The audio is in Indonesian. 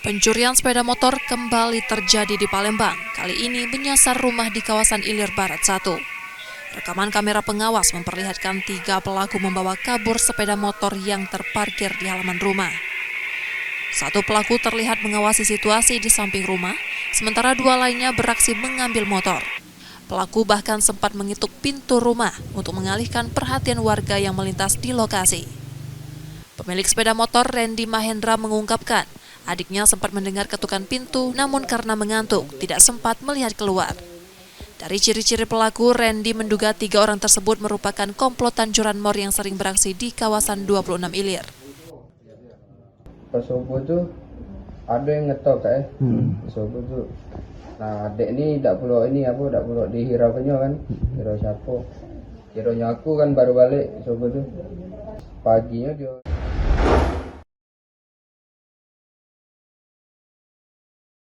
Pencurian sepeda motor kembali terjadi di Palembang, kali ini menyasar rumah di kawasan Ilir Barat 1. Rekaman kamera pengawas memperlihatkan 3 pelaku membawa kabur sepeda motor yang terparkir di halaman rumah. Satu pelaku terlihat mengawasi situasi di samping rumah, sementara 2 lainnya beraksi mengambil motor. Pelaku bahkan sempat mengetuk pintu rumah untuk mengalihkan perhatian warga yang melintas di lokasi. Pemilik sepeda motor Randy Mahendra mengungkapkan, adiknya sempat mendengar ketukan pintu, namun karena mengantuk, tidak sempat melihat keluar. Dari ciri-ciri pelaku, Randy menduga 3 orang tersebut merupakan komplotan curanmor yang sering beraksi di kawasan 26 Ilir. Pas subuh tuh ada yang ngetok subuh tuh. Nah, adik ini tak perlu dihiraukannya kan. Hirau siapa? Kiranya aku kan baru balik subuh tuh. Paginya dia